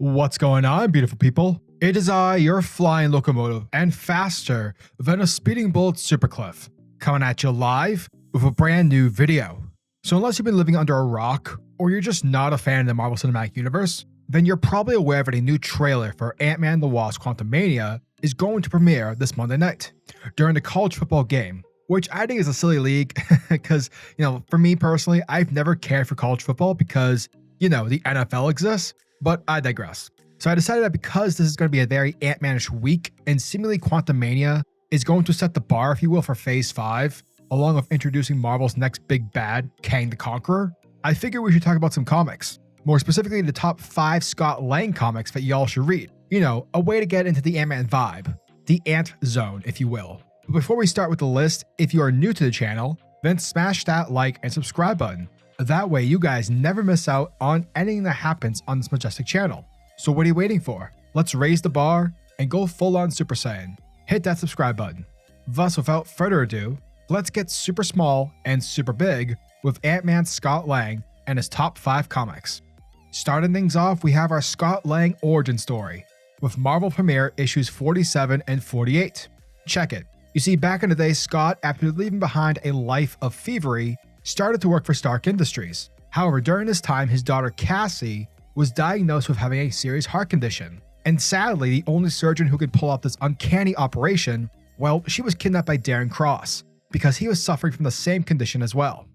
What's going on, beautiful people? It is I, your flying locomotive, and faster than a speeding bullet SuperCliff, coming at you live with a brand new video. So unless you've been living under a rock, or you're just not a fan of the Marvel Cinematic Universe, then you're probably aware that a new trailer for AntMan the Wasp Quantumania is going to premiere this Monday night, during the college football game, which I think is a silly league, because, for me personally, I've never cared for college football because, the NFL exists, but I digress. So I decided that because this is going to be a very Ant-Man-ish week, and seemingly Quantumania is going to set the bar, if you will, for Phase 5, along with introducing Marvel's next big bad, KangtheConqueror, I figure we should talk about some comics. More specifically, the top 5 ScottLang comics that y'all should read. A way to get into the Ant-Man vibe. The Ant Zone, if you will. But before we start with the list, if you are new to the channel, then smash that like and subscribe button. That way you guys never miss out on anything that happens on this majestic channel. So what are you waiting for? Let's raise the bar and go full on Super Saiyan. Hit that subscribe button. Thus, without further ado, let's get super small and super big with Ant-Man ScottLang and his top 5 comics. Starting things off, we have our ScottLang origin story, with Marvel Premiere issues 47 and 48. Check it. You see, back in the day, Scott, after leaving behind a life of thievery, started to work for Stark Industries. However, during this time, his daughter Cassie was diagnosed with having a serious heart condition. And sadly, the only surgeon who could pull off this uncanny operation, well, she was kidnapped by Darren Cross, because he was suffering from the same condition as well.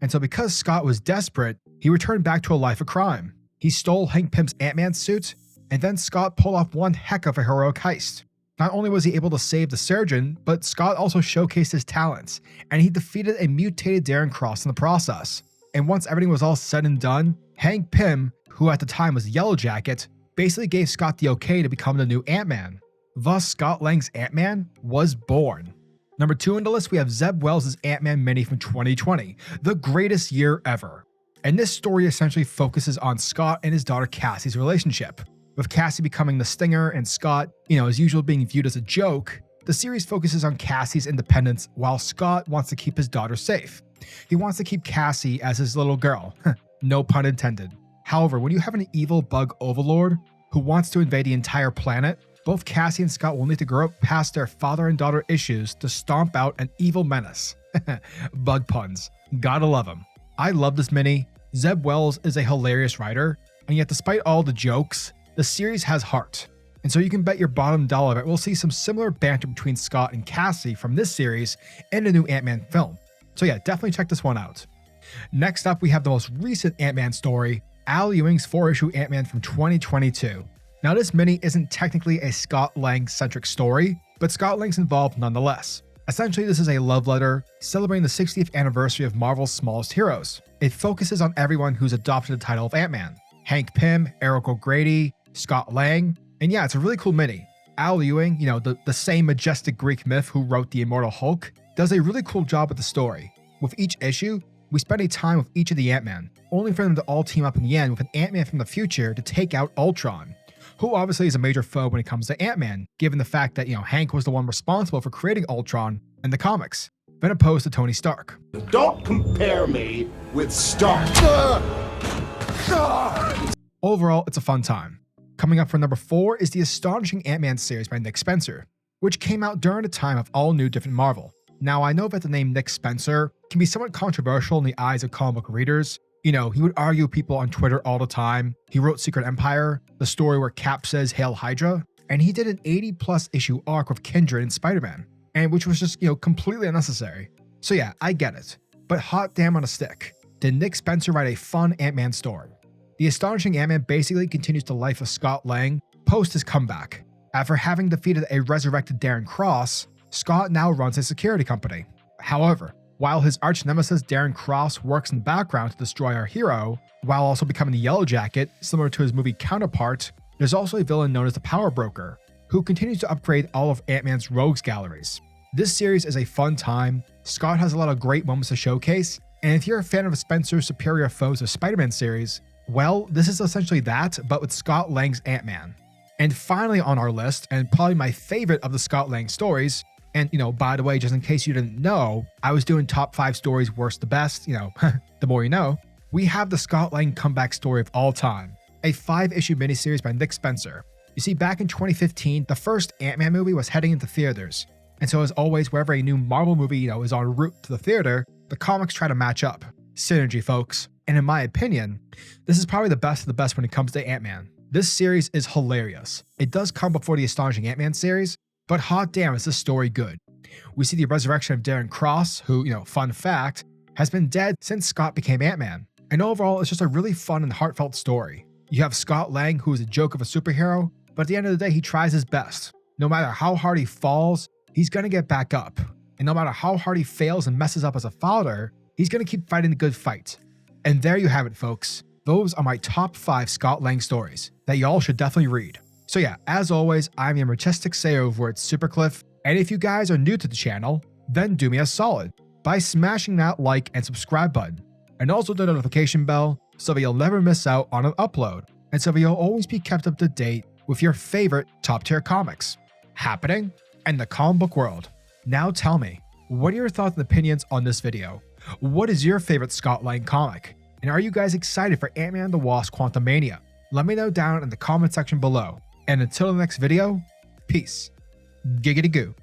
And so because Scott was desperate, he returned back to a life of crime. He stole Hank Pym's Ant-Man suit, and then Scott pulled off one heck of a heroic heist. Not only was he able to save the surgeon, but Scott also showcased his talents, and he defeated a mutated Darren Cross in the process. And once everything was all said and done, Hank Pym, who at the time was Yellow Jacket, basically gave Scott the okay to become the new Ant-Man. Thus, ScottLang's Ant-Man was born. Number 2 on the list, we have Zeb Wells' Ant-Man mini from 2020, the greatest year ever. And this story essentially focuses on Scott and his daughter Cassie's relationship. With Cassie becoming the stinger and Scott, as usual, being viewed as a joke, the series focuses on Cassie's independence while Scott wants to keep his daughter safe. He wants to keep Cassie as his little girl, no pun intended. However, when you have an evil bug overlord who wants to invade the entire planet, both Cassie and Scott will need to grow up past their father and daughter issues to stomp out an evil menace. Bug puns. Gotta love them. I love this mini. Zeb Wells is a hilarious writer, and yet despite all the jokes, the series has heart. And so you can bet your bottom dollar that we'll see some similar banter between Scott and Cassie from this series in the new Ant-Man film. So yeah, definitely check this one out. Next up, we have the most recent Ant-Man story, AlEwing's 4-issue Ant-Man from 2022. Now this mini isn't technically a ScottLang-centric story, but ScottLang's involved nonetheless. Essentially, this is a love letter celebrating the 60th anniversary of Marvel's smallest heroes. It focuses on everyone who's adopted the title of Ant-Man. Hank Pym, Eric O'Grady, ScottLang, and yeah, it's a really cool mini. AlEwing, the same majestic Greek myth who wrote the Immortal Hulk, does a really cool job with the story. With each issue, we spend a time with each of the Ant-Man, only for them to all team up in the end with an Ant-Man from the future to take out Ultron, who obviously is a major foe when it comes to Ant-Man, given the fact that, Hank was the one responsible for creating Ultron in the comics, then opposed to Tony Stark. Don't compare me with Stark. Overall, it's a fun time. Coming up for number 4 is the astonishing Ant-Man series by NickSpencer, which came out during a time of all new different Marvel. Now, I know that the name NickSpencer can be somewhat controversial in the eyes of comic book readers. He would argue with people on Twitter all the time. He wrote Secret Empire, the story where Cap says Hail Hydra, and he did an 80+ issue arc with Kindred and Spider-Man, and which was just, completely unnecessary. So yeah, I get it. But hot damn on a stick, did NickSpencer write a fun Ant-Man story? The astonishing Ant-Man basically continues the life of ScottLang post his comeback. After having defeated a resurrected Darren Cross, Scott now runs a security company. However, while his arch-nemesis Darren Cross works in the background to destroy our hero, while also becoming the Yellow Jacket, similar to his movie counterpart, there's also a villain known as the Power Broker, who continues to upgrade all of Ant-Man's rogues galleries. This series is a fun time. Scott has a lot of great moments to showcase, and if you're a fan of Spencer's Superior Foes of Spider-Man series, well, this is essentially that, but with ScottLang's Ant-Man. And finally on our list, and probably my favorite of the ScottLang stories, and by the way, just in case you didn't know, I was doing top 5 stories worst to best, the more you know, we have the ScottLang comeback story of all time, a 5-issue miniseries by NickSpencer. You see, back in 2015, the first Ant-Man movie was heading into theaters. And so as always, wherever a new Marvel movie, is en route to the theater, the comics try to match up. Synergy, folks. And in my opinion, this is probably the best of the best when it comes to Ant-Man. This series is hilarious. It does come before the Astonishing Ant-Man series, but hot damn is this story good. We see the resurrection of Darren Cross, who, fun fact, has been dead since Scott became Ant-Man. And overall, it's just a really fun and heartfelt story. You have ScottLang, who is a joke of a superhero, but at the end of the day, he tries his best. No matter how hard he falls, he's gonna get back up. And no matter how hard he fails and messes up as a father, he's gonna keep fighting the good fight. And there you have it, folks. Those are my top 5 ScottLang stories that y'all should definitely read. So yeah, as always, I'm your majestic say over at SuperCliff, and if you guys are new to the channel, then do me a solid by smashing that like and subscribe button, and also the notification bell so that you'll never miss out on an upload, and so that you'll always be kept up to date with your favorite top tier comics happening in the comic book world. Now tell me, what are your thoughts and opinions on this video? What is your favorite ScottLang comic? And are you guys excited for Ant-Man and the Wasp Quantumania? Let me know down in the comment section below. And until the next video, peace. Giggity goo.